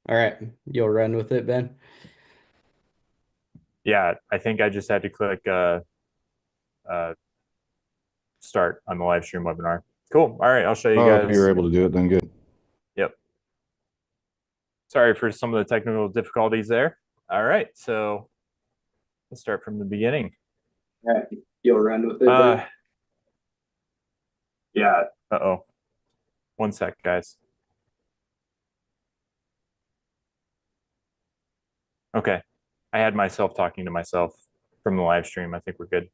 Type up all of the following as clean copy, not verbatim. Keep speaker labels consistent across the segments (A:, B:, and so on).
A: All right, you'll run with it, Ben.
B: Yeah, I think I just had to click uh, start on the live stream webinar. Cool. All right, I'll show you
C: Oh, if you're
B: guys.
C: able to do it, then good.
B: Yep. Sorry for some of the technical difficulties there. All right, so let's start from the beginning.
A: All right, you'll run with it, Ben.
B: Uh, yeah. Uh-oh. One sec, guys. Okay. I had myself talking to myself from the live stream. I think we're good.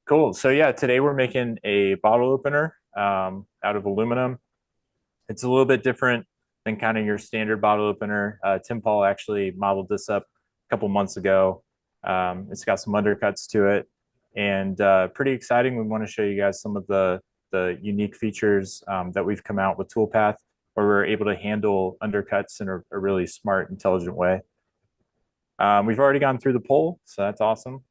B: Cool. So yeah, today we're making a bottle opener out of aluminum. It's a little bit different than kind of your standard bottle opener. Tim Paul actually modeled this up a couple months ago. It's got some undercuts to it, and pretty exciting. We want to show you guys some of the unique features that we've come out with Toolpath, where we're able to handle undercuts in a really smart, intelligent way. We've already gone through the poll, so that's awesome.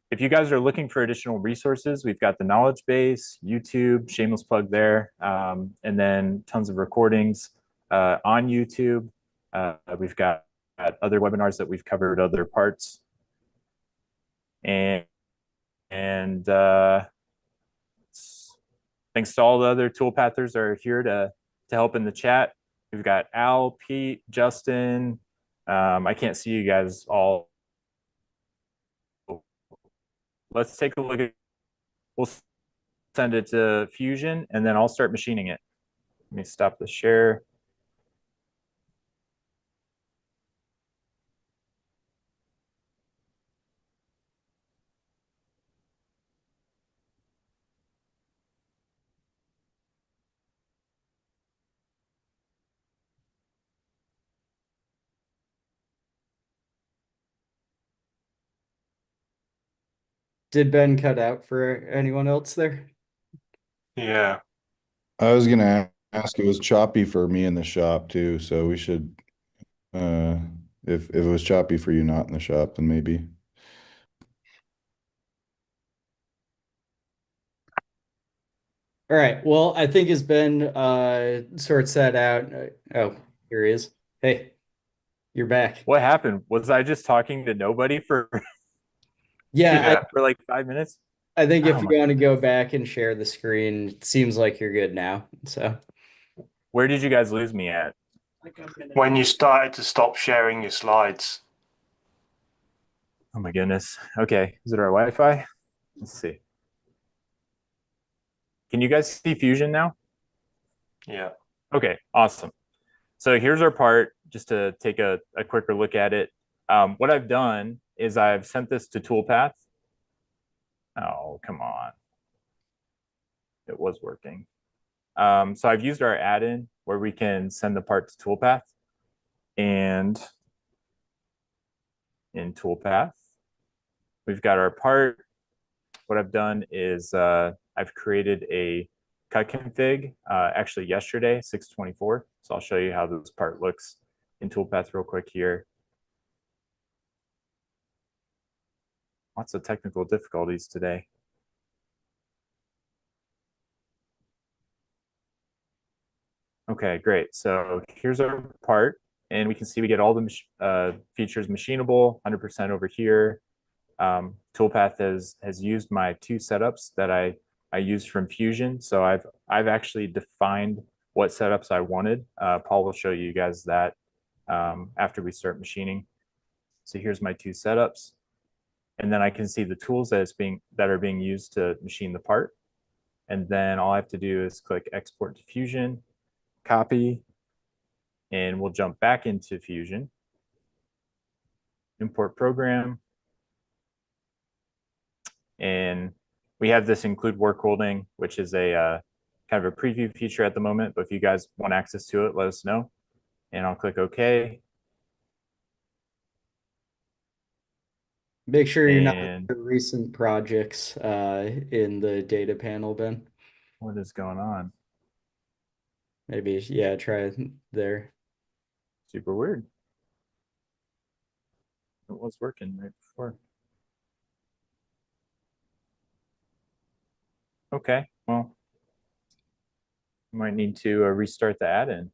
B: If you guys are looking for additional resources, we've got the knowledge base, YouTube, shameless plug there, and then tons of recordings on YouTube. We've got other webinars that we've covered other parts. And, and thanks to all the other toolpathers that are here to help in the chat. We've got Al, Pete, Justin. I can't see you guys all. Let's take a look at, we'll send it to Fusion, and then I'll start machining it. Let me stop the share.
A: Did Ben cut out for anyone else there?
B: Yeah.
C: I was gonna ask, it was choppy for me in the shop too, so we should uh if it was choppy for you not in the shop, then maybe.
A: All right. Well, I think as Ben sorts that out. Oh, here he is. Hey, you're back.
B: What happened? Was I just talking to nobody for
A: Yeah,
B: yeah for like 5 minutes?
A: I think if
B: Oh
A: you
B: my!
A: want to go back and share the screen, it seems like you're good now. So,
B: Where did you guys lose me at?
D: When you started to stop sharing your slides.
B: Oh my goodness. Okay, is it our Wi-Fi? Let's see. Can you guys see Fusion now?
D: Yeah.
B: Okay, awesome. So here's our part, just to take a quicker look at it. What I've done is I've sent this to Toolpath. Oh, come on. It was working. So I've used our add-in where we can send the part to Toolpath. And in Toolpath, we've got our part. What I've done is I've created a cut config actually yesterday, 624. So I'll show you how this part looks in Toolpath real quick here. Lots of technical difficulties today. Okay, great. So here's our part, and we can see we get all the features machinable, 100% over here. Toolpath has used my two setups that I used from Fusion. So I've actually defined what setups I wanted. Paul will show you guys that after we start machining. So here's my two setups, and then I can see the tools that are being used to machine the part. And then all I have to do is click Export to Fusion, copy, and we'll jump back into Fusion, import program, and we have this include work holding, which is a kind of a preview feature at the moment. But if you guys want access to it, let us know. And I'll click OK.
A: make sure you're not
B: And
A: in recent projects in the data panel, Ben.
B: what is going on?
A: Maybe, yeah, try it there.
B: Super weird. It was working right before. Okay, well, you might need to restart the add-in.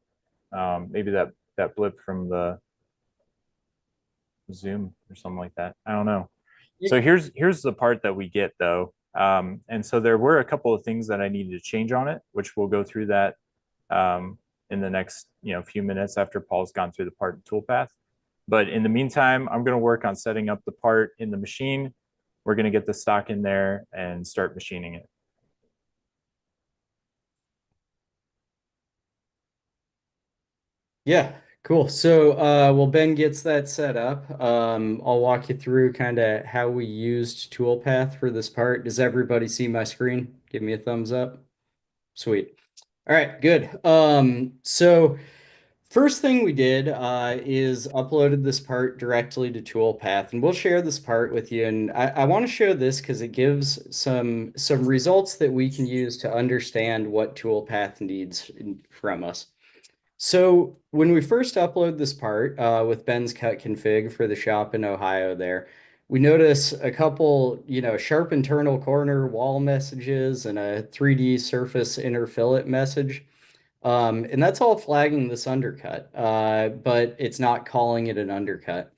B: Maybe that blip from the Zoom or something like that. I don't know. So here's the part that we get though. And so there were a couple of things that I needed to change on it, which we'll go through that in the next few minutes after Paul's gone through the part in Toolpath. But in the meantime, I'm going to work on setting up the part in the machine. We're going to get the stock in there and start machining it.
A: Yeah, cool. So while Ben gets that set up, I'll walk you through kind of how we used Toolpath for this part. Does everybody see my screen? Give me a thumbs up. Sweet. All right, good. So first thing we did is uploaded this part directly to Toolpath, and we'll share this part with you. And I want to show this because it gives some results that we can use to understand what Toolpath needs from us. So when we first upload this part with Ben's cut config for the shop in Ohio there, we notice a couple, sharp internal corner wall messages and a 3D surface inner fillet message. And that's all flagging this undercut, but it's not calling it an undercut.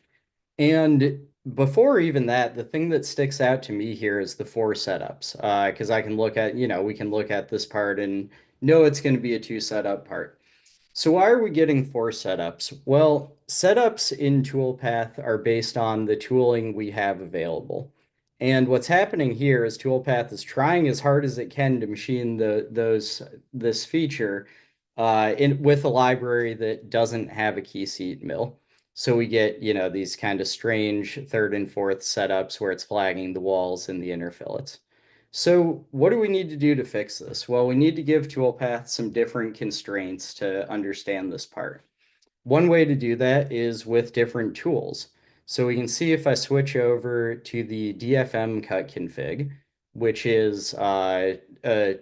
A: And before even that, the thing that sticks out to me here is the four setups, because I can look at, we can look at this part and know it's going to be a two setup part. So why are we getting four setups? Well, setups in Toolpath are based on the tooling we have available. And what's happening here is Toolpath is trying as hard as it can to machine this feature with a library that doesn't have a key seat mill. So we get, these kind of strange third and fourth setups where it's flagging the walls and the inner fillets. So what do we need to do to fix this? Well, we need to give Toolpath some different constraints to understand this part. One way to do that is with different tools. So we can see if I switch over to the DFM cut config, which is a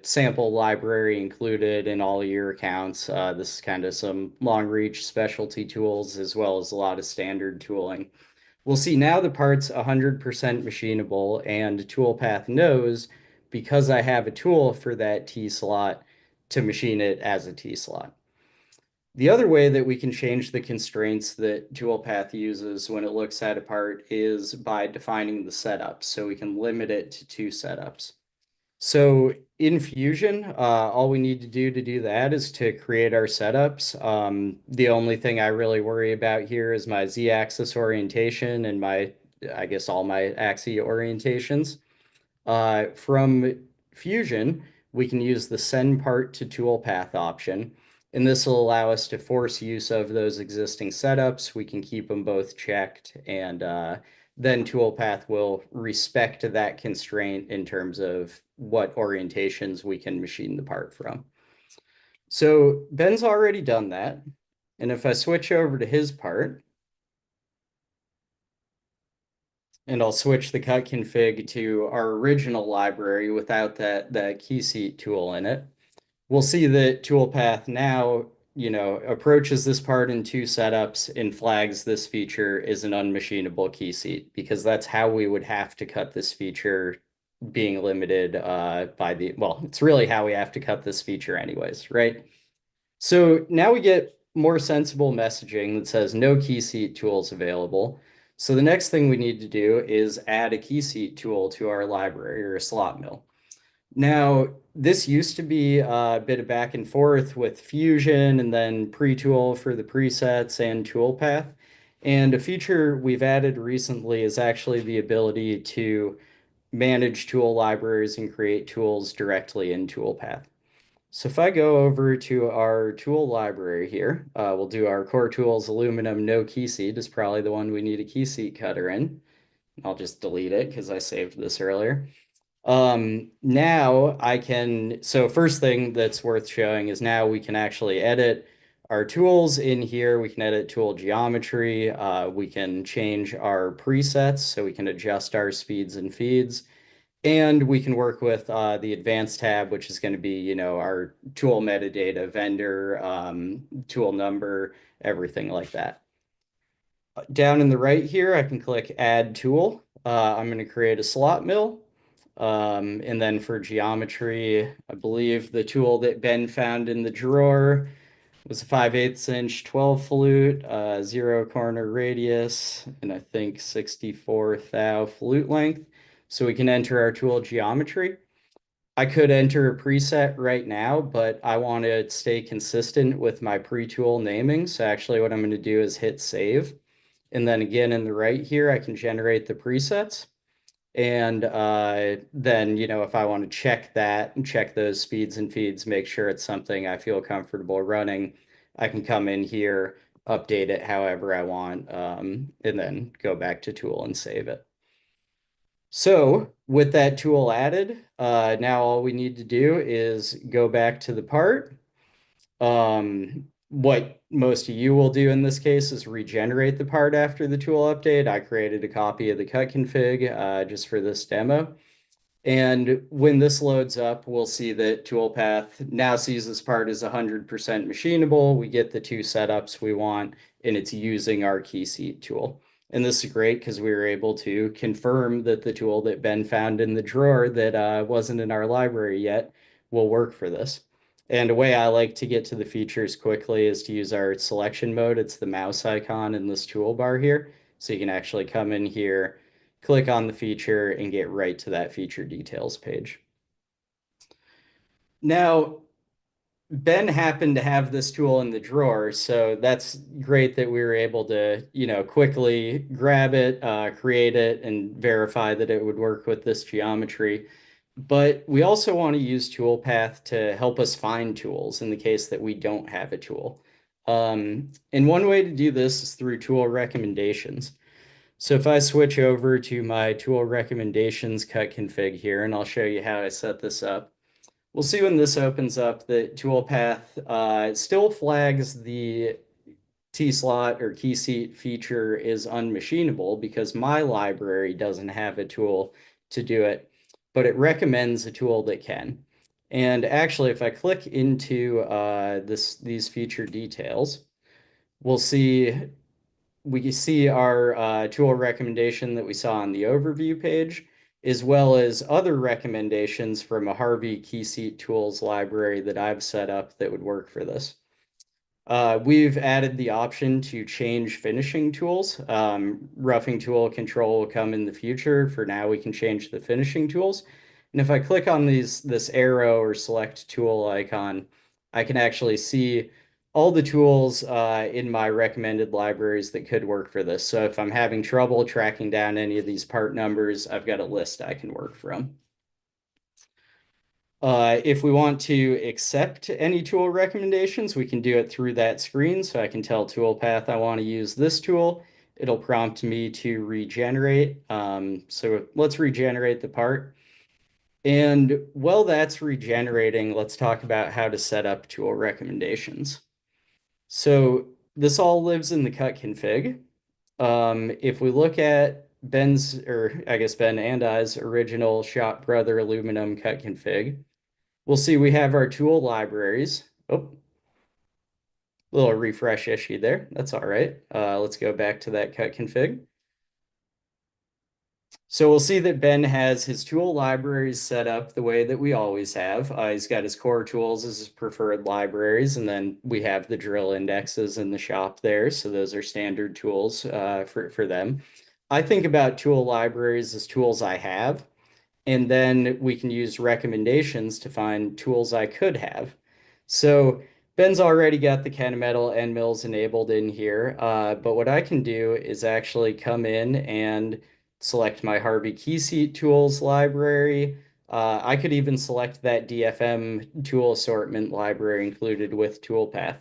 A: sample library included in all your accounts. This is kind of some long reach specialty tools as well as a lot of standard tooling. We'll see now the part's 100% machinable, and Toolpath knows because I have a tool for that T slot to machine it as a T slot. The other way that we can change the constraints that Toolpath uses when it looks at a part is by defining the setups. So we can limit it to two setups. So in Fusion, all we need to do that is to create our setups. The only thing I really worry about here is my Z-axis orientation and I guess all my axis orientations. From Fusion, we can use the send part to toolpath option, and this will allow us to force use of those existing setups. We can keep them both checked, and then toolpath will respect that constraint in terms of what orientations we can machine the part from. So Ben's already done that. And if I switch over to his part, and I'll switch the cut config to our original library without that key seat tool in it, we'll see that Toolpath now, approaches this part in two setups and flags this feature is an unmachinable key seat because that's how we would have to cut this feature being limited well, it's really how we have to cut this feature anyways, right? So now we get more sensible messaging that says no key seat tools available. So the next thing we need to do is add a key seat tool to our library or a slot mill. Now, this used to be a bit of back and forth with Fusion and then pre-tool for the presets and Toolpath. And a feature we've added recently is actually the ability to manage tool libraries and create tools directly in Toolpath. So if I go over to our tool library here, we'll do our core tools aluminum no key seat is probably the one we need a key seat cutter in. I'll just delete it because I saved this earlier. Now so first thing that's worth showing is now we can actually edit our tools in here. We can edit tool geometry. We can change our presets so we can adjust our speeds and feeds. And we can work with the advanced tab, which is going to be, our tool metadata, vendor, tool number, everything like that. Down in the right here, I can click Add Tool. I'm going to create a slot mill. And then for geometry, I believe the tool that Ben found in the drawer was a 5/8 inch 12 flute, 0 corner radius, and I think 64 thou flute length. So we can enter our tool geometry. I could enter a preset right now, but I want to stay consistent with my pre-tool naming. So actually what I'm going to do is hit save. And then again in the right here, I can generate the presets. And then, if I want to check that and check those speeds and feeds, make sure it's something I feel comfortable running, I can come in here, update it however I want, and then go back to tool and save it. So with that tool added, now all we need to do is go back to the part. What most of you will do in this case is regenerate the part after the tool update. I created a copy of the cut config just for this demo. And when this loads up, we'll see that Toolpath now sees this part as 100% machinable. We get the two setups we want, and it's using our key seat tool. And this is great because we were able to confirm that the tool that Ben found in the drawer that wasn't in our library yet will work for this. And a way I like to get to the features quickly is to use our selection mode. It's the mouse icon in this toolbar here. So you can actually come in here, click on the feature, and get right to that feature details page. Now, Ben happened to have this tool in the drawer, so that's great that we were able to, quickly grab it, create it, and verify that it would work with this geometry. But we also want to use Toolpath to help us find tools in the case that we don't have a tool. And one way to do this is through tool recommendations. So if I switch over to my tool recommendations cut config here, and I'll show you how I set this up, we'll see when this opens up that Toolpath still flags the T-slot or key seat feature is unmachinable because my library doesn't have a tool to do it, but it recommends a tool that can. And actually, if I click into these feature details, we'll see we can see our tool recommendation that we saw on the overview page, as well as other recommendations from a Harvey key seat tools library that I've set up that would work for this. We've added the option to change finishing tools. Roughing tool control will come in the future. For now, we can change the finishing tools. And if I click on this arrow or select tool icon, I can actually see all the tools in my recommended libraries that could work for this. So if I'm having trouble tracking down any of these part numbers, I've got a list I can work from. If we want to accept any tool recommendations, we can do it through that screen. So I can tell Toolpath I want to use this tool. It'll prompt me to regenerate. So let's regenerate the part. And while that's regenerating, let's talk about how to set up tool recommendations. So this all lives in the cut config. If we look at Ben's, or I guess Ben and I's original Shop Brother aluminum cut config, we'll see we have our tool libraries. Oh, little refresh issue there. That's all right. Let's go back to that cut config. So we'll see that Ben has his tool libraries set up the way that we always have. He's got his core tools as his preferred libraries, and then we have the drill indexes in the shop there. So those are standard tools for them. I think about tool libraries as tools I have, and then we can use recommendations to find tools I could have. So Ben's already got the Kennametal end mills enabled in here, but what I can do is actually come in and select my Harvey key seat tools library. I could even select that DFM tool assortment library included with Toolpath.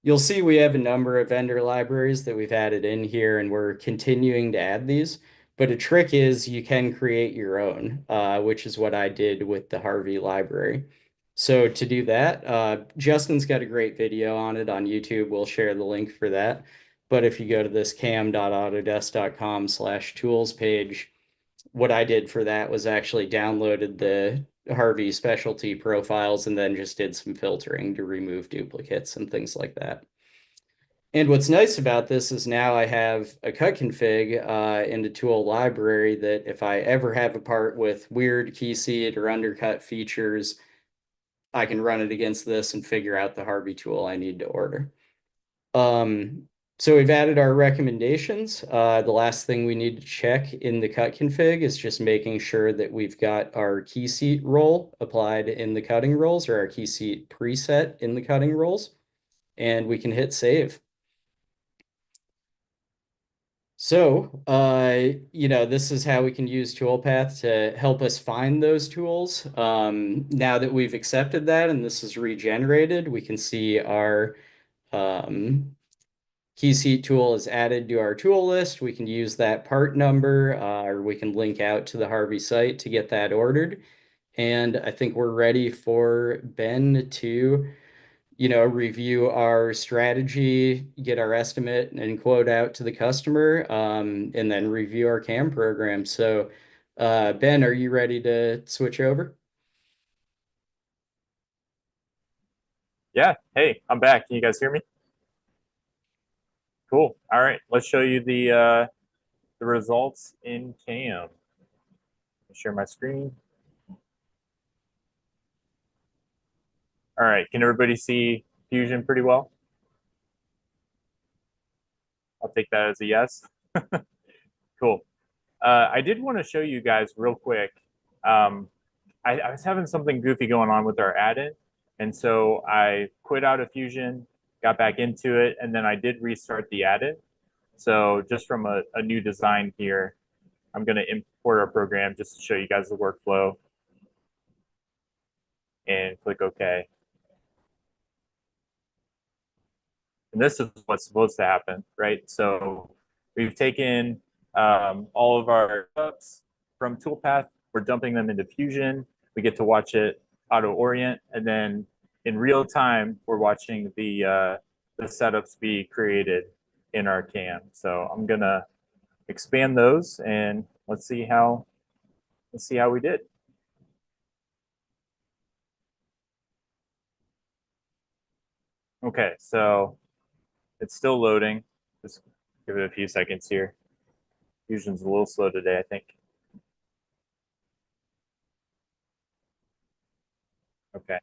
A: You'll see we have a number of vendor libraries that we've added in here, and we're continuing to add these. But a trick is you can create your own, which is what I did with the Harvey library. So to do that, Justin's got a great video on it on YouTube. We'll share the link for that. But if you go to this cam.autodesk.com/tools page, what I did for that was actually downloaded the Harvey specialty profiles and then just did some filtering to remove duplicates and things like that. And what's nice about this is now I have a cut config in the tool library that if I ever have a part with weird key seat or undercut features, I can run it against this and figure out the Harvey tool I need to order. So we've added our recommendations. The last thing we need to check in the cut config is just making sure that we've got our key seat role applied in the cutting rolls, or our key seat preset in the cutting rolls, and we can hit save. So, this is how we can use Toolpath to help us find those tools. Now that we've accepted that and this is regenerated, we can see our key seat tool is added to our tool list. We can use that part number, or we can link out to the Harvey site to get that ordered. And I think we're ready for Ben to review our strategy, get our estimate and quote out to the customer, and then review our CAM program. So, Ben, are you ready to switch over?
B: Yeah. Hey, I'm back. Can you guys hear me? Cool. All right. Let's show you the results in CAM. Share my screen. All right. Can everybody see Fusion pretty well? I'll take that as a yes. Cool. I did want to show you guys real quick. I was having something goofy going on with our add-in, and so I quit out of Fusion, got back into it, and then I did restart the add-in. So just from a new design here, I'm going to import our program just to show you guys the workflow, and click OK. And this is what's supposed to happen, right? So we've taken all of our hooks from Toolpath, we're dumping them into Fusion. We get to watch it auto orient, and then in real time, we're watching the setups be created in our CAM. So I'm gonna expand those, and let's see how we did. Okay, so it's still loading. Just give it a few seconds here. Fusion's a little slow today, I think. Okay.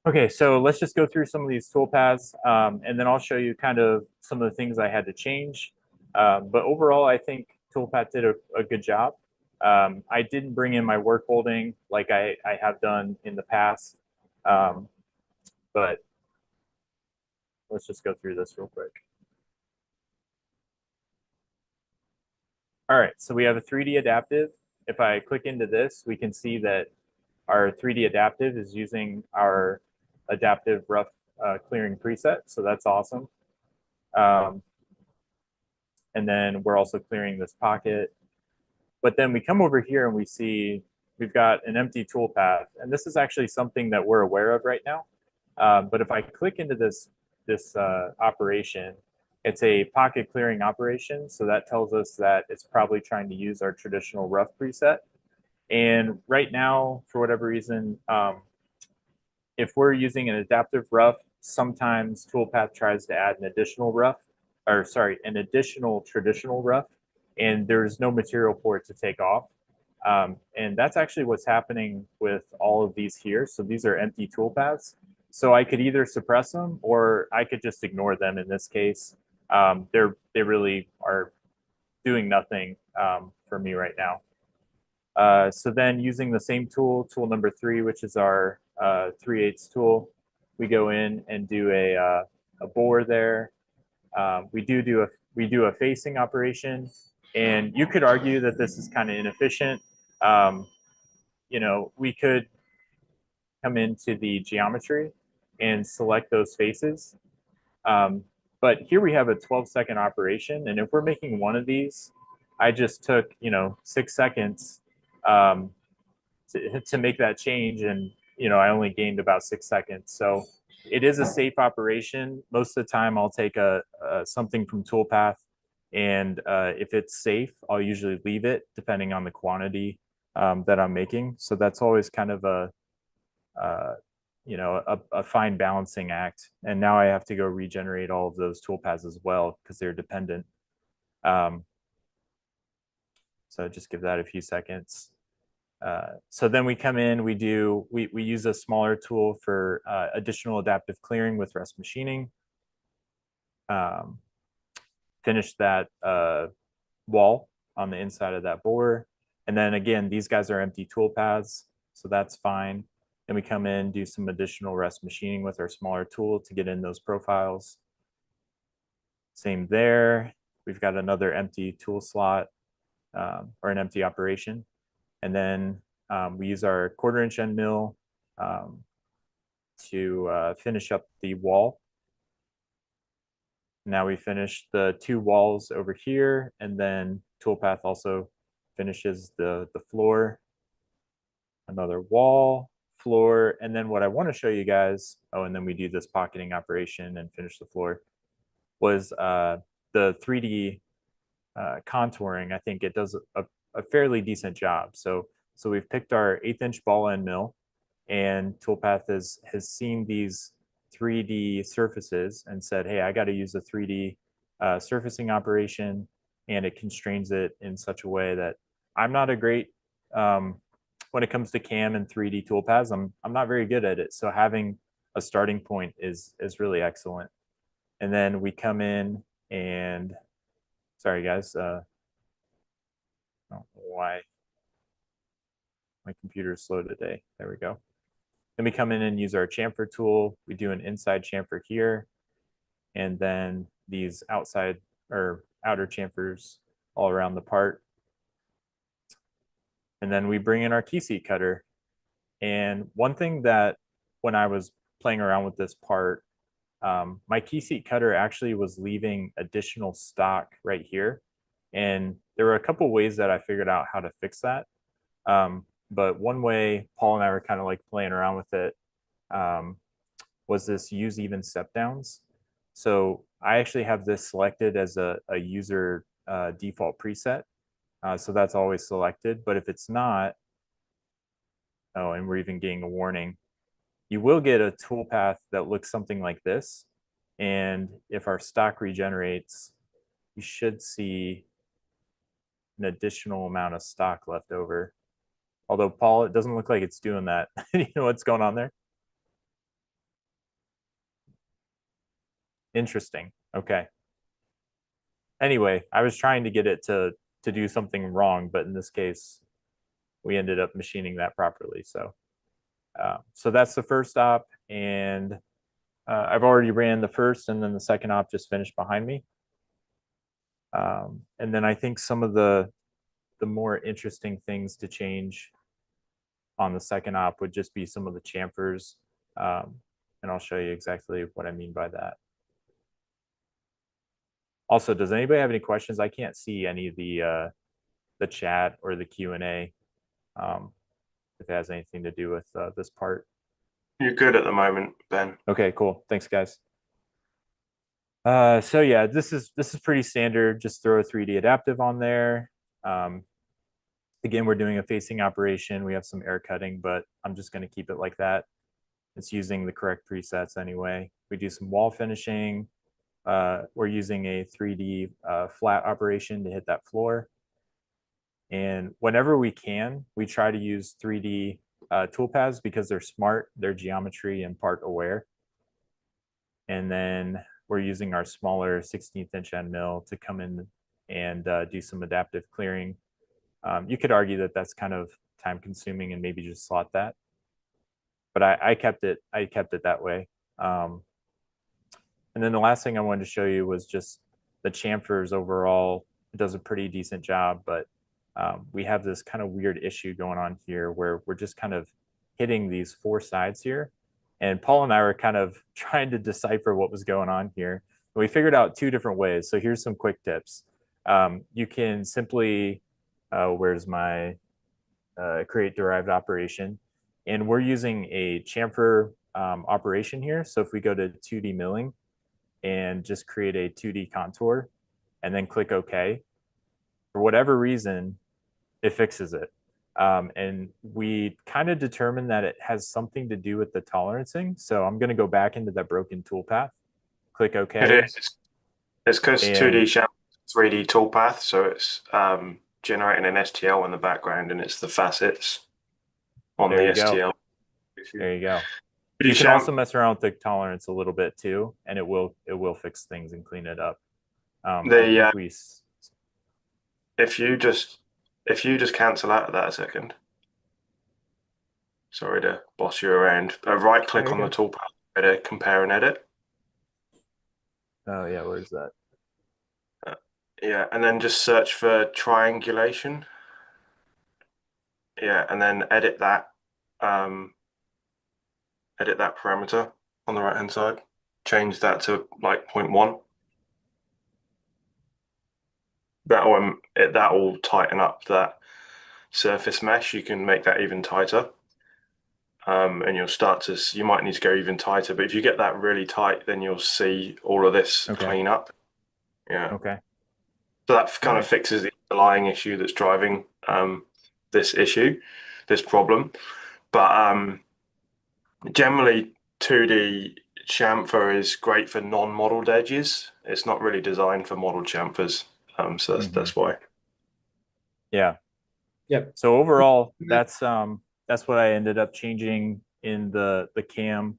B: Okay, so let's just go through some of these toolpaths, and then I'll show you kind of some of the things I had to change. But overall, I think Toolpath did a good job. I didn't bring in my work holding like I have done in the past, but let's just go through this real quick. All right, so we have a 3D adaptive. If I click into this, we can see that our 3D adaptive is using our adaptive rough clearing preset, so that's awesome. And then we're also clearing this pocket. But then we come over here and we see we've got an empty toolpath, and this is actually something that we're aware of right now. But if I click into this operation, it's a pocket clearing operation, so that tells us that it's probably trying to use our traditional rough preset. And right now, for whatever reason, if we're using an adaptive rough, sometimes Toolpath tries to add an additional rough, or sorry, an additional traditional rough, and there's no material for it to take off. And that's actually what's happening with all of these here. So these are empty toolpaths. So I could either suppress them or I could just ignore them in this case. They really are doing nothing for me right now. So then using the same tool, tool number 3, which is our 3/8 tool, we go in and do a bore there. We do a facing operation, and you could argue that this is kind of inefficient. We could come into the geometry and select those faces. But here we have a 12-second operation, and if we're making one of these, I just took 6 seconds to make that change, and I only gained about 6 seconds. So it is a safe operation. Most of the time, I'll take something from Toolpath, and if it's safe, I'll usually leave it depending on the quantity that I'm making. So that's always kind of a fine balancing act. And now I have to go regenerate all of those toolpaths as well because they're dependent. So just give that a few seconds. So then we come in, we use a smaller tool for additional adaptive clearing with rest machining. Finish that wall on the inside of that bore. And then again, these guys are empty tool paths, so that's fine. Then we come in, do some additional rest machining with our smaller tool to get in those profiles. Same there. We've got another empty tool slot or an empty operation. And then we use our 1/4" end mill to finish up the wall. Now we finish the 2 walls over here, and then Toolpath also finishes the floor, another wall, floor, and then what I want to show you guys, oh, and then we do this pocketing operation and finish the floor, was the 3D contouring. I think it does a fairly decent job. So we've picked our 1/8" ball end mill, and Toolpath has seen these 3D surfaces and said, hey, I got to use a 3D surfacing operation, and it constrains it in such a way that I'm not a great, when it comes to CAM and 3D toolpaths, I'm not very good at it. So having a starting point is really excellent. And then we come in and, sorry guys, I don't know why my computer is slow today. There we go. Then we come in and use our chamfer tool. We do an inside chamfer here, and then these outside or outer chamfers all around the part. And then we bring in our key seat cutter. And one thing that when I was playing around with this part, my key seat cutter actually was leaving additional stock right here. And there were a couple ways that I figured out how to fix that. But one way Paul and I were kind of like playing around with it was this use even step downs. So I actually have this selected as a user default preset. So that's always selected. But if it's not, oh, and we're even getting a warning, you will get a toolpath that looks something like this. And if our stock regenerates, you should see an additional amount of stock left over. Although, Paul, it doesn't look like it's doing that. You know what's going on there? Interesting. Okay. Anyway, I was trying to get it to do something wrong, but in this case, we ended up machining that properly. So that's the first op, and I've already ran the first, and then the second op just finished behind me. And then I think some of the more interesting things to change on the second op would just be some of the chamfers. And I'll show you exactly what I mean by that. Also, does anybody have any questions? I can't see any of the chat or the Q&A if it has anything to do with this part.
D: You're good at the moment, Ben.
B: Okay, cool. Thanks, guys. So yeah, this is pretty standard. Just throw a 3D adaptive on there. Again, we're doing a facing operation. We have some air cutting, but I'm just going to keep it like that. It's using the correct presets anyway. We do some wall finishing. We're using a 3D flat operation to hit that floor. And whenever we can, we try to use 3D toolpaths because they're smart, they're geometry and part aware. And then we're using our smaller 16th end mill to come in and do some adaptive clearing. You could argue that that's kind of time consuming and maybe just slot that. But I kept it that way. And then the last thing I wanted to show you was just the chamfers overall. It does a pretty decent job, but we have this kind of weird issue going on here where we're just kind of hitting these 4 sides here. And Paul and I were kind of trying to decipher what was going on here. And we figured out 2 different ways. So here's some quick tips. You can simply, where's my create derived operation? And we're using a chamfer operation here. So if we go to 2D milling and just create a 2D contour and then click OK, for whatever reason, it fixes it. And we kind of determined that it has something to do with the tolerancing. So I'm going to go back into that broken toolpath, click OK.
D: It is. It's because 2D shadow 3D toolpath, so it's generating an STL in the background, and it's the facets. on
B: There
D: the
B: you go.
D: STL.
B: There you go.
D: But
B: You can also mess around with the tolerance a little bit too, and it will fix things and clean it up. I think we
D: if you just cancel out of that a second. Sorry to boss you around. Right click on the toolpath, edit, compare and edit.
B: Oh yeah, where's that?
D: Yeah, and then just search for triangulation. Yeah, and then edit that parameter on the right hand side. Change that to like 0.1. That will tighten up that surface mesh. You can make that even tighter. And you might need to go even tighter, but if you get that really tight, then you'll see all of this clean up. Yeah.
B: Okay.
D: So that kind of fixes the underlying issue that's driving this problem. But generally, 2D chamfer is great for non-modeled edges. It's not really designed for modeled chamfers. So that's why.
B: Yeah.
A: Yep.
B: So overall, that's what I ended up changing in the cam.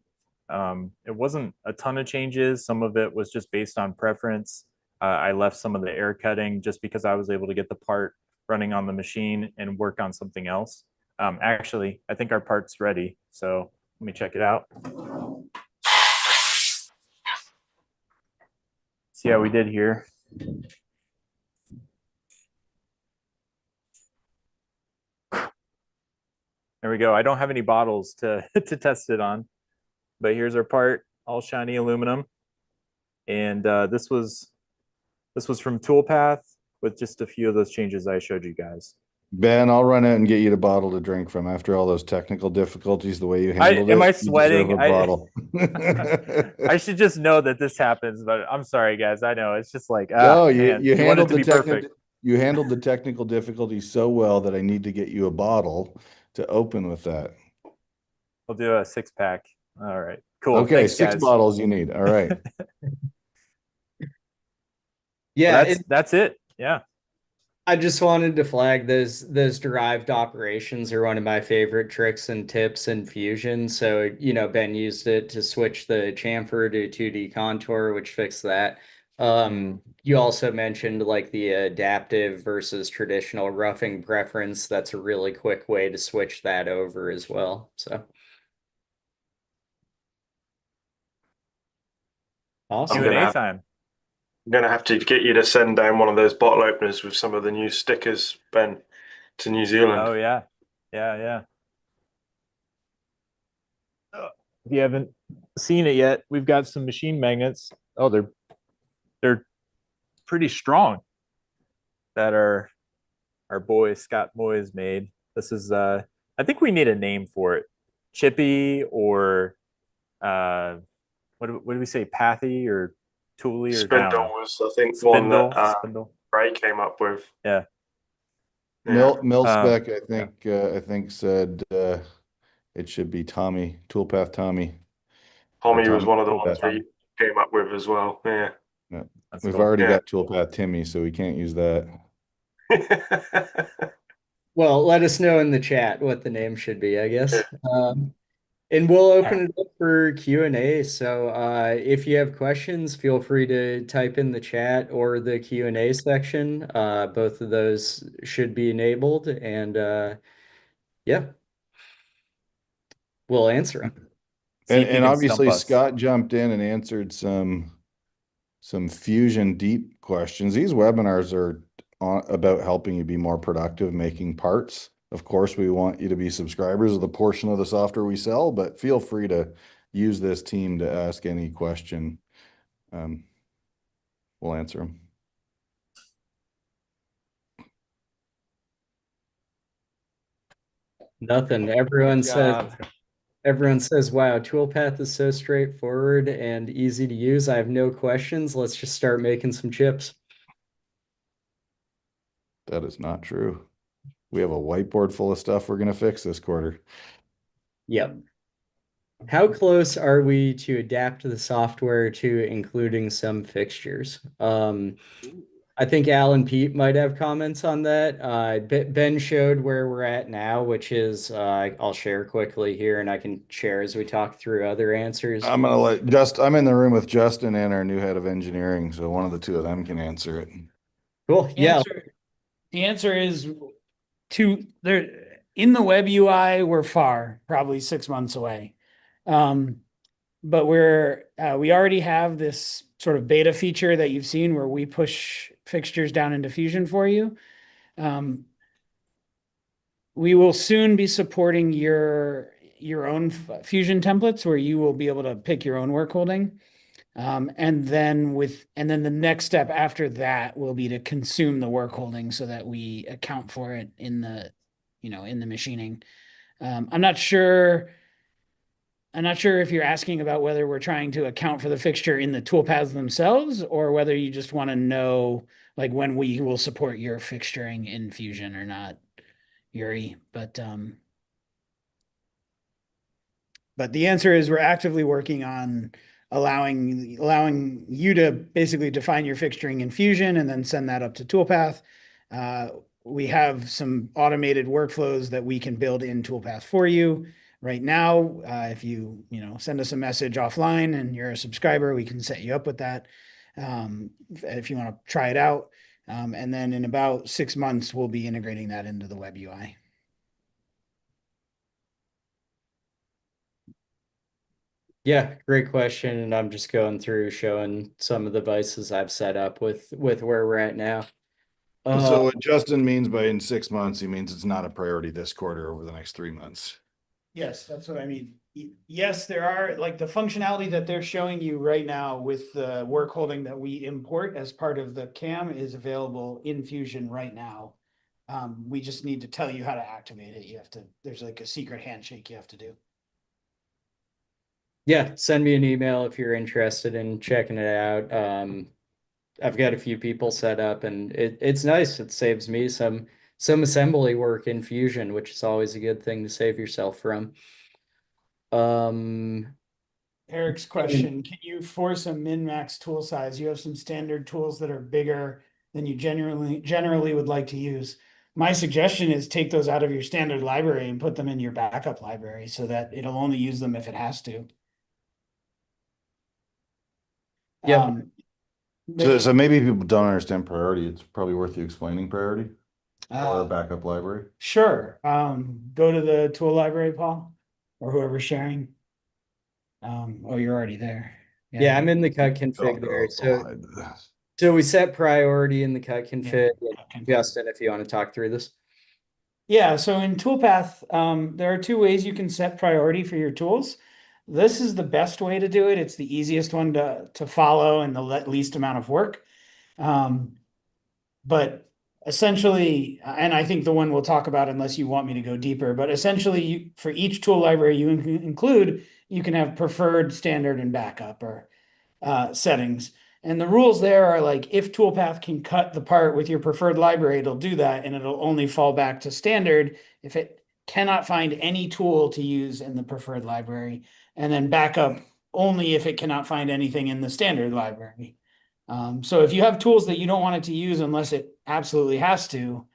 B: It wasn't a ton of changes. Some of it was just based on preference. I left some of the air cutting just because I was able to get the part running on the machine and work on something else. Actually, I think our part's ready. So let me check it out. See how we did here. There we go. I don't have any bottles to to test it on, but here's our part, all shiny aluminum. And this was from Toolpath with just a few of those changes I showed you guys.
C: Ben, I'll run out and get you a bottle to drink from after all those technical difficulties, the way you handled it.
B: Am I
C: You
B: sweating?
C: deserve a bottle.
B: I should just know that this happens, but I'm sorry, guys. I know it's just like,
C: No,
B: man,
C: you
B: you want it
C: handled
B: to
C: the
B: be perfect.
C: you handled the technical difficulties so well that I need to get you a bottle to open with that.
B: We'll do a 6-pack. All right, cool.
C: Okay,
B: Thanks,
C: 6
B: guys.
C: bottles you need. All right.
A: Yeah,
B: Well, that's it. Yeah.
A: I just wanted to flag those derived operations are one of my favorite tricks and tips in Fusion. So, Ben used it to switch the chamfer to 2D contour, which fixed that. You also mentioned like the adaptive versus traditional roughing preference. That's a really quick way to switch that over as well. So awesome.
B: Q&A time.
D: I'm gonna have to get you to send down one of those bottle openers with some of the new stickers, Ben, to New Zealand.
B: Oh yeah, yeah. If you haven't seen it yet, we've got some machine magnets. Oh, they're pretty strong. That our boy Scott Moyes made. This is I think we need a name for it. Chippy or what do we say? Pathy or Tooly or
D: Spindle
B: I
D: was, I think,
B: Spindle,
D: one that
B: Spindle.
D: Ray came up with.
B: Yeah.
C: Mil spec, I think said it should be Tommy, Toolpath Tommy.
D: Tommy was one of the
B: Toolpath
D: ones we
B: Tommy.
D: came up with as well. Yeah.
C: Yeah.
B: That's
C: We've
B: cool.
C: already got Toolpath Timmy, so we can't use that.
A: Well, let us know in the chat what the name should be, I guess. And we'll open it up for Q&A. So if you have questions, feel free to type in the chat or the Q&A section. Both of those should be enabled. And yeah, we'll answer them.
C: And obviously Scott jumped in and answered some Fusion deep questions. These webinars are about helping you be more productive making parts. Of course, we want you to be subscribers of the portion of the software we sell, but feel free to use this team to ask any question. We'll answer them.
A: Nothing. Everyone says, wow, Toolpath is so straightforward and easy to use. I have no questions. Let's just start making some chips.
C: That is not true. We have a whiteboard full of stuff we're going to fix this quarter.
A: Yep. How close are we to adapt the software to including some fixtures? I think Al and Pete might have comments on that. Ben showed where we're at now, which is I'll share quickly here, and I can share as we talk through other answers.
C: I'm in the room with Justin and our new head of engineering, so one of the two of them can answer it.
A: Cool. Yeah.
E: The answer is there in the web UI, we're far, probably 6 months away. But we already have this sort of beta feature that you've seen where we push fixtures down into Fusion for you. We will soon be supporting your own Fusion templates where you will be able to pick your own work holding. And then the next step after that will be to consume the work holding so that we account for it in the machining. I'm not sure if you're asking about whether we're trying to account for the fixture in the toolpaths themselves or whether you just want to know like when we will support your fixturing in Fusion or not, Yuri. But the answer is we're actively working on allowing you to basically define your fixturing in Fusion and then send that up to Toolpath. We have some automated workflows that we can build in Toolpath for you right now. If you send us a message offline and you're a subscriber, we can set you up with that. If you want to try it out. And then in about 6 months, we'll be integrating that into the web UI.
A: Yeah, great question. And I'm just going through showing some of the devices I've set up with where we're at now.
C: So what Justin means by in 6 months, he means it's not a priority this quarter over the next 3 months.
E: Yes, that's what I mean. Yes, there are like the functionality that they're showing you right now with the work holding that we import as part of the CAM is available in Fusion right now. We just need to tell you how to activate it. There's like a secret handshake you have to do.
A: Yeah, send me an email if you're interested in checking it out. I've got a few people set up and it's nice. It saves me some assembly work in Fusion, which is always a good thing to save yourself from.
E: Eric's question, can you force a min-max tool size? You have some standard tools that are bigger than you generally would like to use. My suggestion is take those out of your standard library and put them in your backup library so that it'll only use them if it has to.
A: Yeah.
C: So maybe people don't understand priority. It's probably worth you explaining priority or backup library.
E: Sure. Go to the tool library, Paul, or whoever's sharing. Oh, you're already there.
A: Yeah, I'm in the cut config there. So we set priority in the cut config. Justin, if you want to talk through this.
E: Yeah, so in Toolpath, there are two ways you can set priority for your tools. This is the best way to do it. It's the easiest one to follow and the least amount of work. But essentially, and I think the one we'll talk about unless you want me to go deeper, but essentially for each tool library you include, you can have preferred, standard, and backup or settings. And the rules there are like if Toolpath can cut the part with your preferred library, it'll do that and it'll only fall back to standard if it cannot find any tool to use in the preferred library, and then backup only if it cannot find anything in the standard library. So if you have tools that you don't want it to use unless it absolutely has to,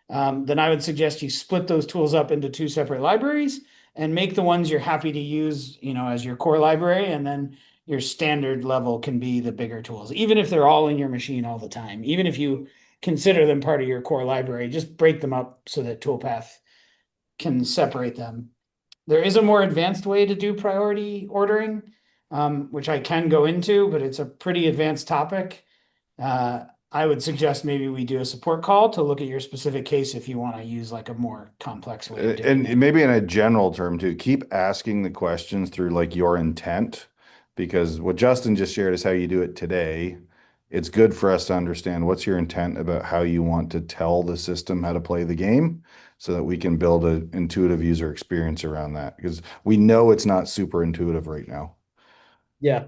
E: then I would suggest you split those tools up into two separate libraries and make the ones you're happy to use, as your core library, and then your standard level can be the bigger tools, even if they're all in your machine all the time. Even if you consider them part of your core library, just break them up so that Toolpath can separate them. There is a more advanced way to do priority ordering, which I can go into, but it's a pretty advanced topic. I would suggest maybe we do a support call to look at your specific case if you want to use like a more complex way of doing it.
C: And maybe in a general term too, keep asking the questions through like your intent, because what Justin just shared is how you do it today. It's good for us to understand what's your intent about how you want to tell the system how to play the game so that we can build an intuitive user experience around that, because we know it's not super intuitive right now.
A: Yeah.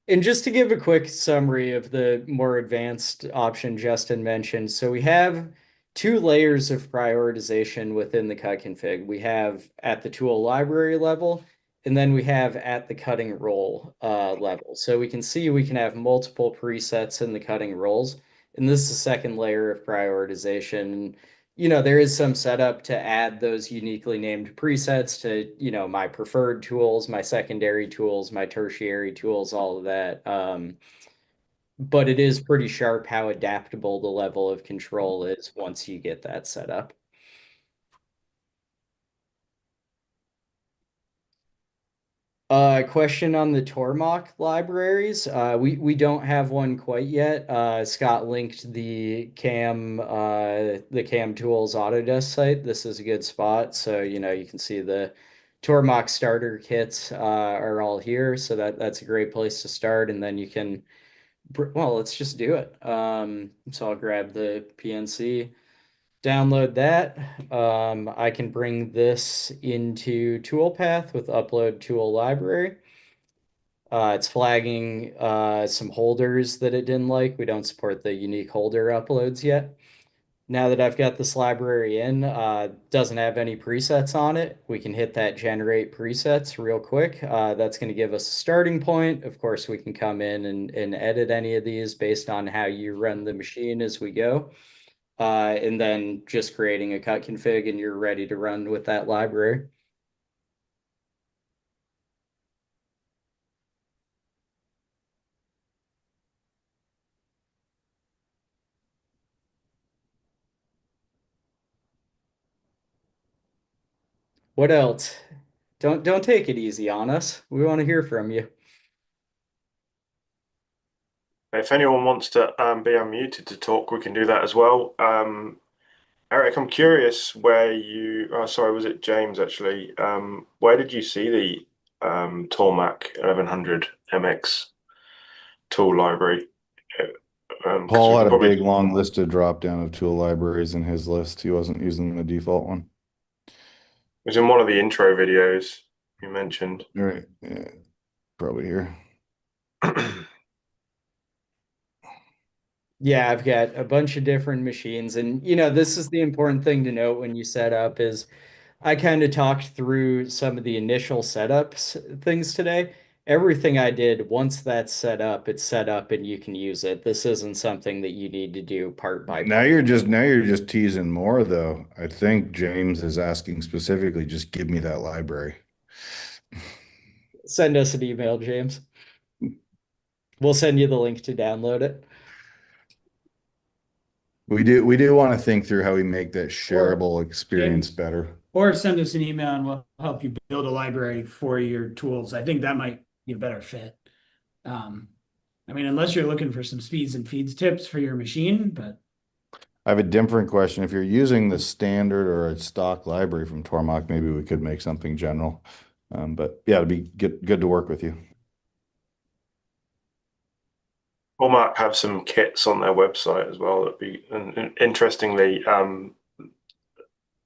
A: And just to give a quick summary of the more advanced option Justin mentioned, so we have two layers of prioritization within the cut config. We have at the tool library level, and then we have at the cutting roll level. So we can see we can have multiple presets in the cutting rolls. And this is the second layer of prioritization. There is some setup to add those uniquely named presets to, my preferred tools, my secondary tools, my tertiary tools, all of that. But it is pretty sharp how adaptable the level of control is once you get that set up. Question on the Tormach libraries. We don't have one quite yet. Scott linked the Cam Tools Autodesk site. This is a good spot. So, you can see the Tormach starter kits are all here. So that's a great place to start. And then you can, well, let's just do it. So I'll grab the PNC, download that. I can bring this into Toolpath with upload tool library. It's flagging some holders that it didn't like. We don't support the unique holder uploads yet. Now that I've got this library in, doesn't have any presets on it. We can hit that generate presets real quick. That's going to give us a starting point. Of course, we can come in and edit any of these based on how you run the machine as we go. And then just creating a cut config and you're ready to run with that library. What else? Don't take it easy on us. We want to hear from you.
D: If anyone wants to be unmuted to talk, we can do that as well. Eric, I'm curious where sorry, was it James actually? Where did you see the Tormac 1100 MX tool library?
C: Paul had a big long list of drop down of tool libraries in his list. He wasn't using the default one.
D: It was in one of the intro videos you mentioned.
C: Right. Yeah, probably here.
A: Yeah, I've got a bunch of different machines. And, this is the important thing to note when you set up is I kind of talked through some of the initial setups things today. Everything I did, once that's set up, it's set up and you can use it. This isn't something that you need to do part by part.
C: Now you're just teasing more though. I think James is asking specifically, just give me that library.
A: Send us an email, James. We'll send you the link to download it.
C: We do want to think through how we make that shareable experience better.
E: Or send us an email and we'll help you build a library for your tools. I think that might be a better fit. I mean, unless you're looking for some speeds and feeds tips for your machine, but
C: I have a different question. If you're using the standard or a stock library from Tormach, maybe we could make something general. But yeah, it'd be good to work with you.
D: Tormac have some kits on their website as well. That'd be, and interestingly,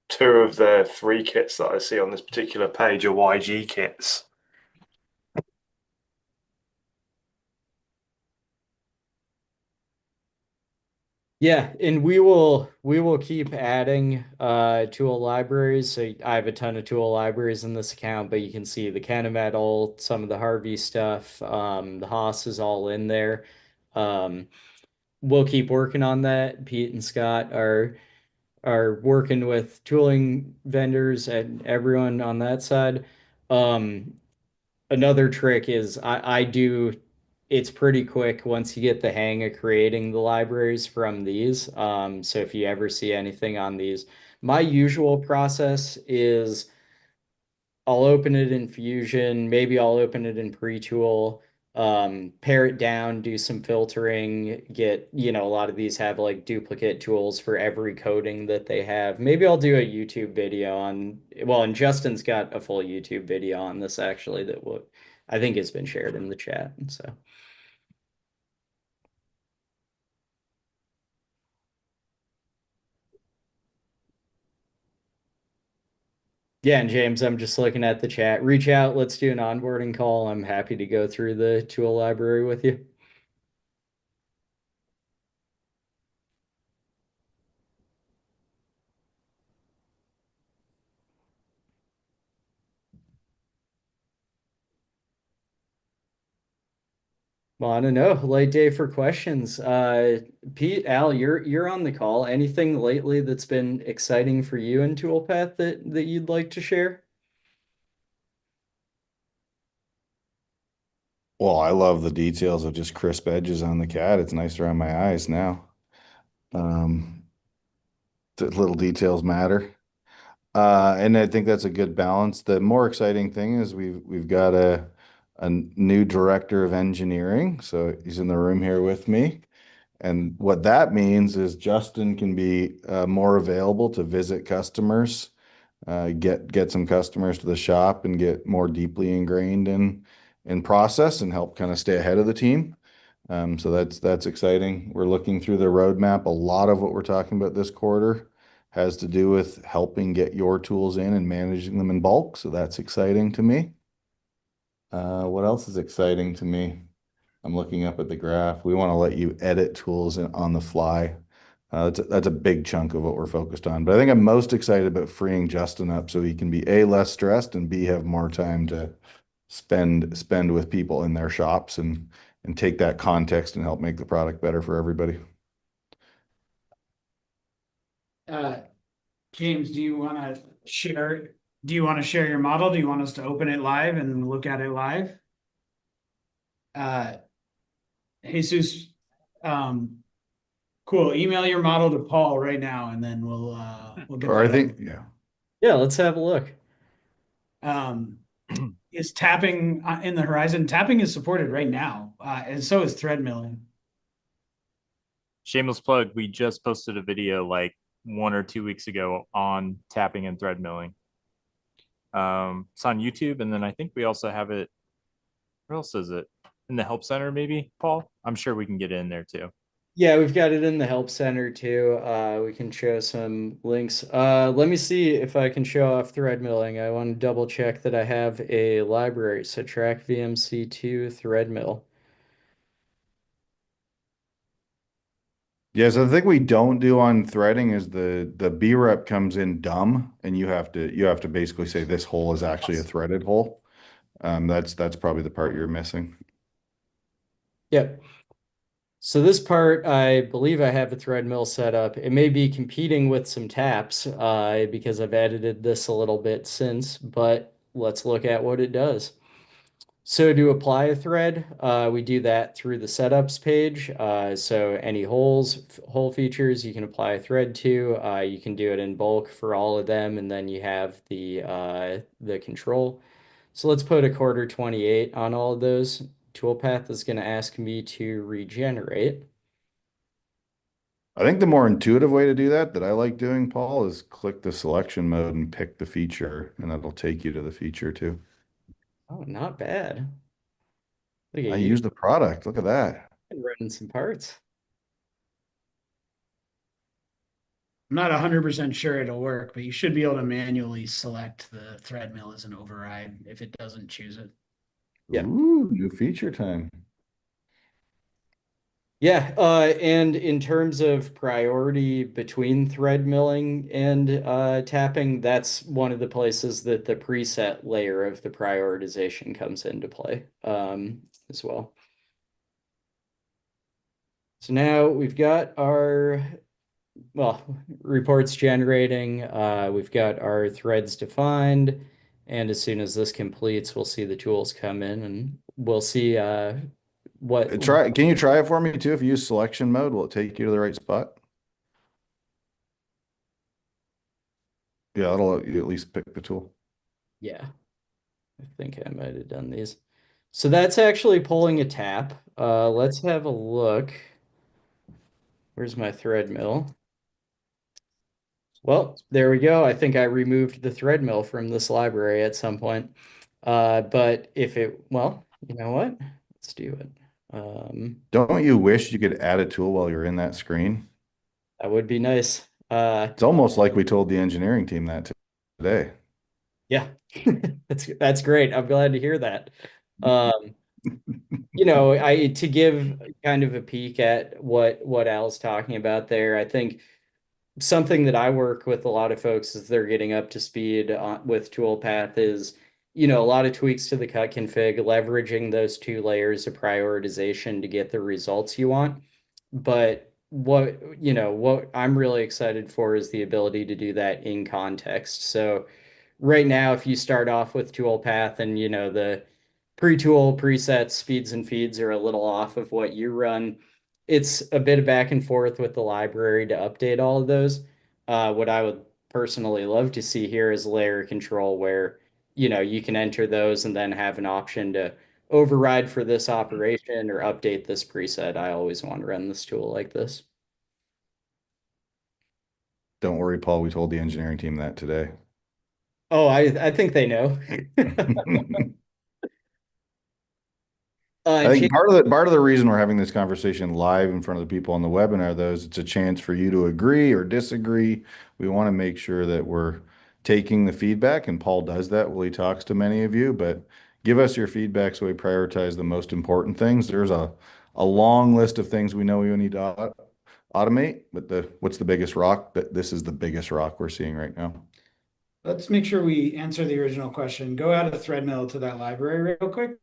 D: two of their three kits that I see on this particular page are YG kits.
A: Yeah, and we will keep adding tool libraries. So I have a ton of tool libraries in this account, but you can see the Kennametal, some of the Harvey stuff, the Haas is all in there. We'll keep working on that. Pete and Scott are working with tooling vendors and everyone on that side. Another trick is I do it's pretty quick once you get the hang of creating the libraries from these. So if you ever see anything on these, my usual process is I'll open it in Fusion, maybe I'll open it in Pre-Tool, pare it down, do some filtering, get, a lot of these have like duplicate tools for every coding that they have. Maybe I'll do a YouTube video and Justin's got a full YouTube video on this actually that I think has been shared in the chat. So. Yeah, and James, I'm just looking at the chat. Reach out, let's do an onboarding call. I'm happy to go through the tool library with you. Well, I don't know. Late day for questions. Pete, Al, you're on the call. Anything lately that's been exciting for you in Toolpath that you'd like to share?
C: Well, I love the details of just crisp edges on the CAD. It's nice around my eyes now. Um, the little details matter. And I think that's a good balance. The more exciting thing is we've got a new director of engineering. So he's in the room here with me. And what that means is Justin can be more available to visit customers, get some customers to the shop and get more deeply ingrained in process and help kind of stay ahead of the team. So that's exciting. We're looking through the roadmap. A lot of what we're talking about this quarter has to do with helping get your tools in and managing them in bulk. So that's exciting to me. What else is exciting to me? I'm looking up at the graph. We want to let you edit tools on the fly. That's a big chunk of what we're focused on. But I think I'm most excited about freeing Justin up so he can be A, less stressed, and B, have more time to spend with people in their shops and take that context and help make the product better for everybody.
E: Uh, James, do you want to share your model? Do you want us to open it live and look at it live? Jesus, cool. Email your model to Paul right now, and then we'll get
C: Or I
E: that
C: think,
E: over.
C: yeah.
A: Yeah, let's have a look.
E: Is tapping in the horizon? Tapping is supported right now, and so is thread milling.
B: Shameless plug, we just posted a video like 1 or 2 weeks ago on tapping and thread milling. It's on YouTube, and then I think we also have it. Where else is it? In the help center, maybe, Paul? I'm sure we can get in there too.
A: Yeah, we've got it in the help center too. We can show some links. Let me see if I can show off thread milling. I want to double check that I have a library. So track VMC2 thread mill.
C: Yeah, so the thing we don't do on threading is the B rep comes in dumb, and you have to basically say this hole is actually a threaded hole. That's probably the part you're missing.
A: Yep. So this part, I believe I have a thread mill set up. It may be competing with some taps because I've edited this a little bit since, but let's look at what it does. So to apply a thread, we do that through the setups page. So any hole features you can apply a thread to. You can do it in bulk for all of them, and then you have the control. So let's put a quarter 28 on all of those. Toolpath is going to ask me to regenerate.
C: I think the more intuitive way to do that I like doing, Paul, is click the selection mode and pick the feature, and that'll take you to the feature too.
A: Oh, not bad. Look at
C: I
A: you
C: use the product. Look at that.
A: running some parts.
E: I'm not 100% sure it'll work, but you should be able to manually select the thread mill as an override if it doesn't choose it.
A: Yeah.
C: Ooh, new feature time.
A: Yeah, and in terms of priority between thread milling and tapping, that's one of the places that the preset layer of the prioritization comes into play as well. So now we've got our, well, reports generating, we've got our threads defined, and as soon as this completes, we'll see the tools come in and we'll see what
C: Can you try it for me too? If you use selection mode, will it take you to the right spot? Yeah, that'll let you at least pick the tool.
A: Yeah, I think I might have done these. So that's actually pulling a tap. Let's have a look. Where's my thread mill? Well, there we go. I think I removed the thread mill from this library at some point. But if it, well, you know what? Let's do it.
C: Don't you wish you could add a tool while you're in that screen?
A: That would be nice.
C: It's almost like we told the engineering team that today.
A: Yeah, that's great. I'm glad to hear that. Um, I to give kind of a peek at what Al's talking about there, I think something that I work with a lot of folks as they're getting up to speed with Toolpath is a lot of tweaks to the cut config, leveraging those two layers of prioritization to get the results you want. But what I'm really excited for is the ability to do that in context. So right now, if you start off with Toolpath and the pre-tool presets, speeds and feeds are a little off of what you run, it's a bit of back and forth with the library to update all of those. What I would personally love to see here is layer control where you can enter those and then have an option to override for this operation or update this preset. I always want to run this tool like this.
C: Don't worry, Paul, we told the engineering team that today.
A: Oh, I think they know.
C: I think part of the reason we're having this conversation live in front of the people on the webinar, though, is it's a chance for you to agree or disagree. We want to make sure that we're taking the feedback, and Paul does that while he talks to many of you, but give us your feedback so we prioritize the most important things. There's a long list of things we know we need to automate, but what's the biggest rock? This is the biggest rock we're seeing right now.
E: Let's make sure we answer the original question. Go out of Threadmill to that library real quick.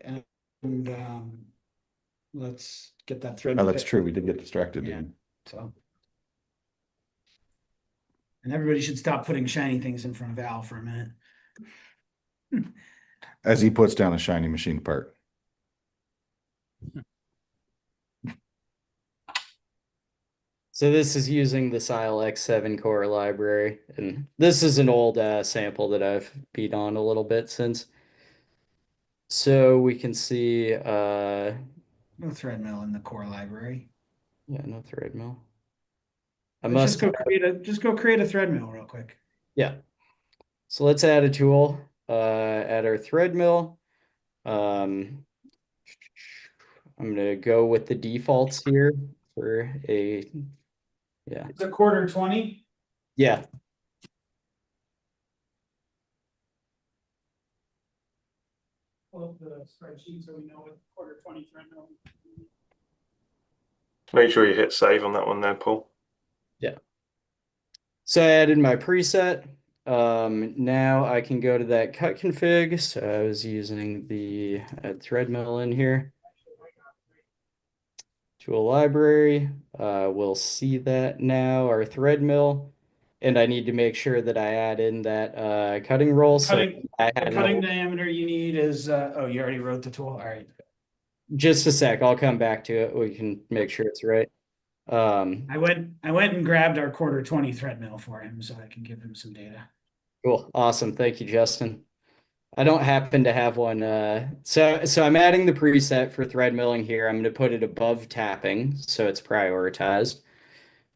E: And let's get that thread.
C: Oh, that's true. We did get distracted.
E: Yeah. So, and everybody should stop putting shiny things in front of Al for a minute.
C: As he puts down a shiny machine part.
A: So this is using the SileX7 core library, and this is an old sample that I've beat on a little bit since. So we can see
E: no Threadmill in the core library.
A: Yeah, no Threadmill.
E: Just go create a Threadmill real quick.
A: Yeah. So let's add a tool, add our Threadmill. I'm gonna go with the defaults here for yeah.
E: It's a quarter 20.
A: Yeah.
E: Pull up the spreadsheet so we know what quarter 20 Threadmill.
D: Make sure you hit save on that one there, Paul.
A: Yeah. So I added my preset. Now I can go to that cut config. So I was using the add Threadmill in here. Tool library. We'll see that now, our Threadmill. And I need to make sure that I add in that cutting roll.
E: The cutting diameter you need is, oh, you already wrote the tool. All right.
A: Just a sec. I'll come back to it. We can make sure it's right.
E: I went and grabbed our quarter 20 Threadmill for him so I can give him some data.
A: Cool. Awesome. Thank you, Justin. I don't happen to have one. So I'm adding the preset for thread milling here. I'm going to put it above tapping so it's prioritized.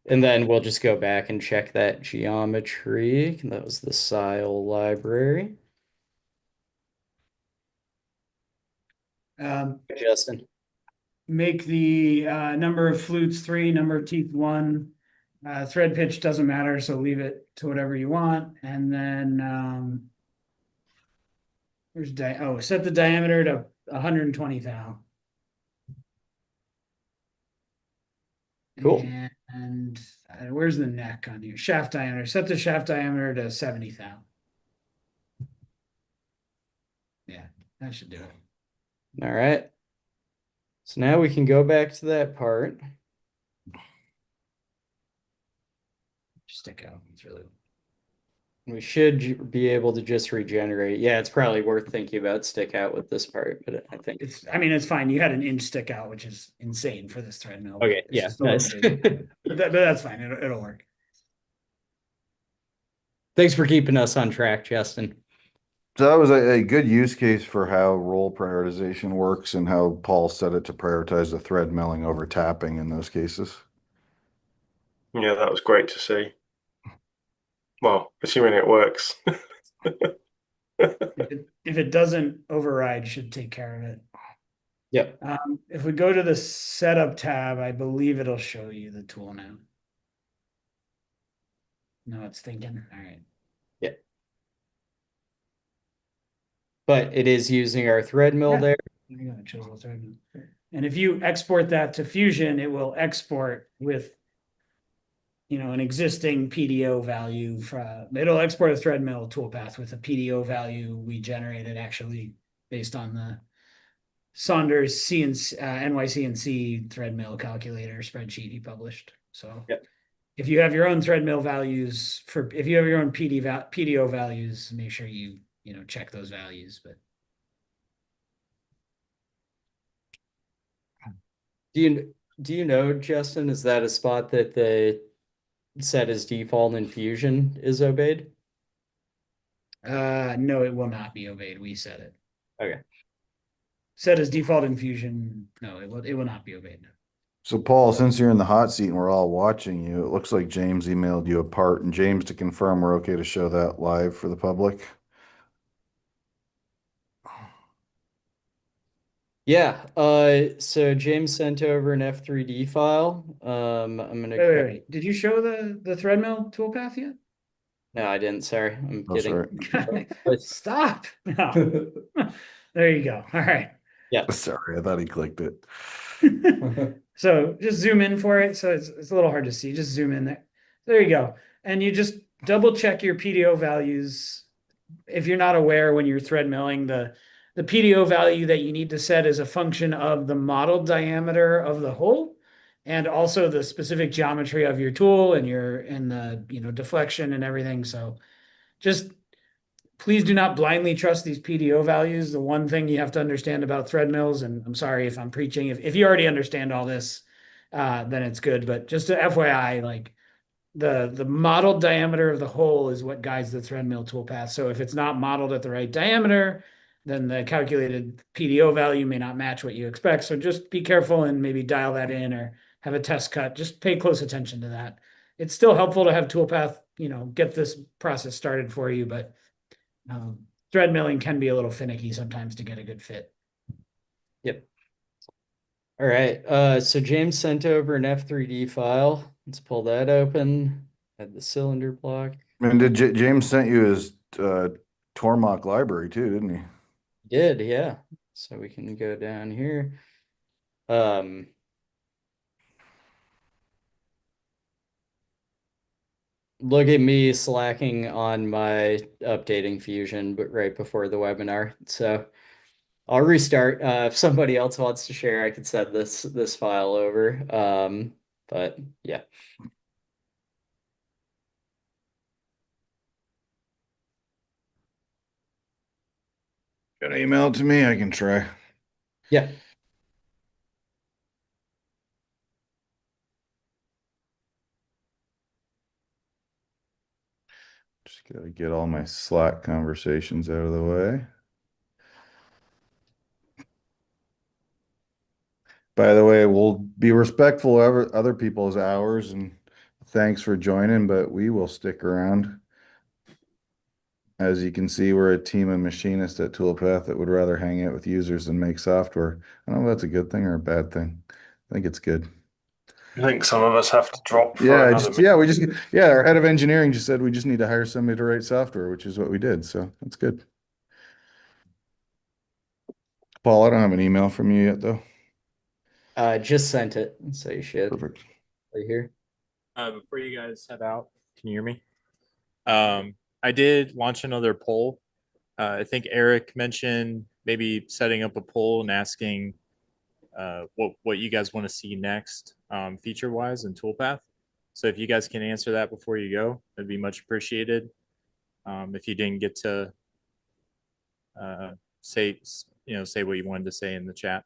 A: And then we'll just go back and check that geometry. That was the Sile library. Justin.
E: Make the number of flutes 3, number of teeth 1. Thread pitch doesn't matter, so leave it to whatever you want. And then set the diameter to 120 thou.
A: Cool.
E: And where's the neck on here? Shaft diameter. Set the shaft diameter to 70 thou. Yeah, that should do it.
A: All right. So now we can go back to that part.
E: Stick out. It's really.
A: We should be able to just regenerate. Yeah, it's probably worth thinking about stick out with this part, but I think
E: it's fine. You had an inch stick out, which is insane for this Threadmill.
A: Okay, yeah, nice.
E: but that's fine. It'll work.
A: Thanks for keeping us on track, Justin.
C: So that was a good use case for how role prioritization works and how Paul set it to prioritize the thread milling over tapping in those cases.
D: Yeah, that was great to see. Well, assuming it works.
E: If it doesn't, override should take care of it.
A: Yep.
E: If we go to the setup tab, I believe it'll show you the tool now. No, it's thinking. All right.
A: Yeah. But it is using our thread mill there.
E: And if you export that to Fusion, it will export with an existing PDO value it'll export a thread mill toolpath with a PDO value we generated actually based on the Saunders CNC, NYCNC thread mill calculator spreadsheet he published. So
A: Yep.
E: if you have your own thread mill values if you have your own PDO values, make sure you check those values. But
A: do you know, Justin, is that a spot that the set as default in Fusion is obeyed?
E: no, it will not be obeyed. We set it.
A: Okay.
E: Set as default in Fusion. No, it will not be obeyed.
C: So Paul, since you're in the hot seat and we're all watching you, it looks like James emailed you a part. And James, to confirm, we're okay to show that live for the public.
A: Yeah. So James sent over an F3D file. I'm gonna
E: Wait. Did you show the thread mill toolpath yet?
A: No, I didn't. Sorry. I'm
C: Oh,
A: kidding.
C: sorry.
E: Stop. No. There you go. All right.
A: Yeah.
C: Sorry, I thought he clicked it.
E: So just zoom in for it. So it's a little hard to see. Just zoom in there. There you go. And you just double check your PDO values. If you're not aware when you're thread milling, the PDO value that you need to set is a function of the modeled diameter of the hole and also the specific geometry of your tool and the deflection and everything. So just please do not blindly trust these PDO values. The one thing you have to understand about thread mills, and I'm sorry if I'm preaching, if you already understand all this, then it's good. But just a FYI, like the modeled diameter of the hole is what guides the thread mill toolpath. So if it's not modeled at the right diameter, then the calculated PDO value may not match what you expect. So just be careful and maybe dial that in or have a test cut. Just pay close attention to that. It's still helpful to have Toolpath, get this process started for you, but thread milling can be a little finicky sometimes to get a good fit.
A: Yep. All right. So James sent over an F3D file. Let's pull that open. Add the cylinder block.
C: And did James sent you his Tormach library too, didn't he?
A: Did, yeah. So we can go down here. Look at me slacking on my updating Fusion, but right before the webinar. So I'll restart. If somebody else wants to share, I could send this file over. But yeah.
C: Got an email to me, I can try.
A: Yeah.
C: Just gotta get all my Slack conversations out of the way. By the way, we'll be respectful of other people's hours and thanks for joining, but we will stick around. As you can see, we're a team of machinists at Toolpath that would rather hang out with users than make software. I don't know if that's a good thing or a bad thing. I think it's good.
D: I think some of us have to drop for
C: Yeah,
D: another
C: our head of engineering just said we just need to hire somebody to write software, which is what we did. So that's good. Paul, I don't have an email from you yet, though.
A: Just sent it, so you should.
C: Perfect.
A: Right here.
B: Before you guys head out, can you hear me? I did launch another poll. I think Eric mentioned maybe setting up a poll and asking what you guys want to see next, feature wise in Toolpath. So if you guys can answer that before you go, that'd be much appreciated. If you didn't get to say what you wanted to say in the chat.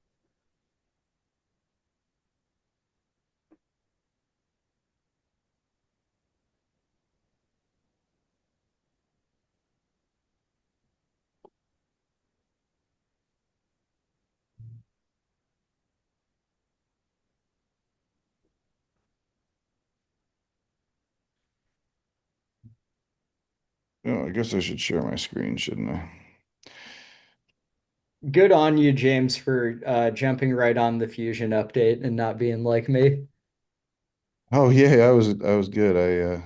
C: Oh, I guess I should share my screen, shouldn't I?
A: Good on you, James, for jumping right on the Fusion update and not being like me.
C: Oh yeah, I was good.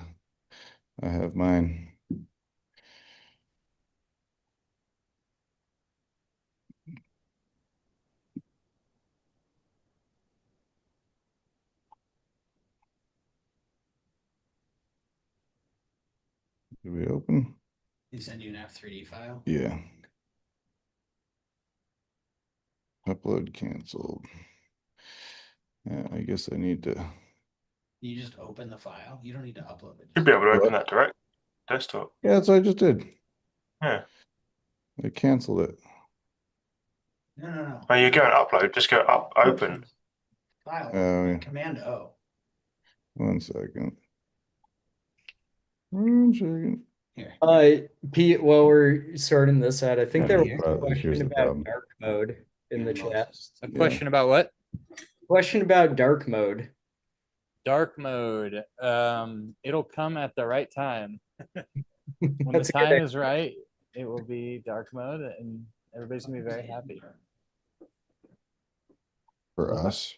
C: I have mine. Did we open?
E: They send you an F3D file.
C: Yeah. Upload canceled. Yeah, I guess I need to.
E: You just open the file. You don't need to upload it.
D: You'd be able to open that direct desktop.
C: Yeah, that's what I just did.
D: Yeah.
C: I canceled it.
E: No.
D: Oh, you go and upload. Just go up, open.
E: File. Command O.
C: 1 second. 1 second.
E: Here.
A: Pete, while we're sorting this out, I think there was a
C: Here's
A: question
C: the
A: about
C: problem.
A: dark mode in the chat.
F: A question about what?
A: Question about dark mode.
F: Dark mode. It'll come at the right time. When
A: That's
F: the
A: a good
F: time is right, it will be dark mode and everybody's gonna be very happy.
C: For us.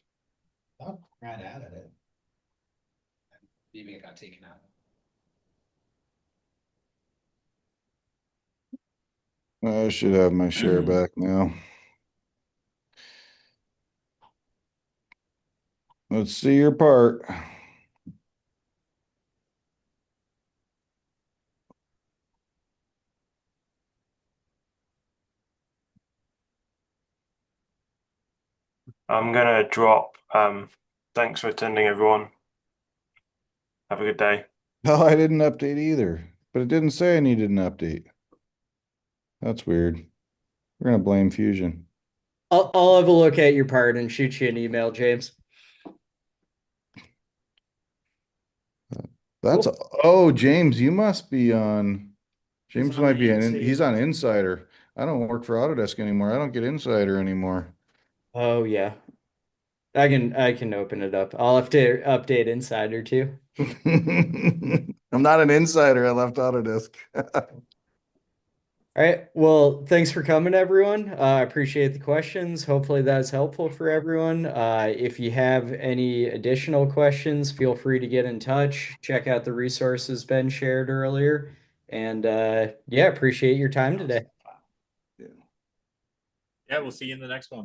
E: Oh, Brad added it. Maybe it got taken out.
C: I should have my share back now. Let's see your part.
D: I'm gonna drop. Thanks for attending, everyone. Have a good day.
C: No, I didn't update either, but it didn't say I needed an update. That's weird. We're gonna blame Fusion.
A: I'll have a look at your part and shoot you an email, James.
C: That's oh, James, you must be on. James
E: on
C: might
E: the
C: be he's on
E: Insider.
C: Insider. I don't work for Autodesk anymore. I don't get Insider anymore.
A: Oh yeah. I can open it up. I'll have to update Insider too.
C: I'm not an insider. I left Autodesk.
A: All right. Well, thanks for coming, everyone. I appreciate the questions. Hopefully that's helpful for everyone. If you have any additional questions, feel free to get in touch. Check out the resources Ben shared earlier. And yeah, appreciate your time today.
B: Yeah, we'll see you in the next one.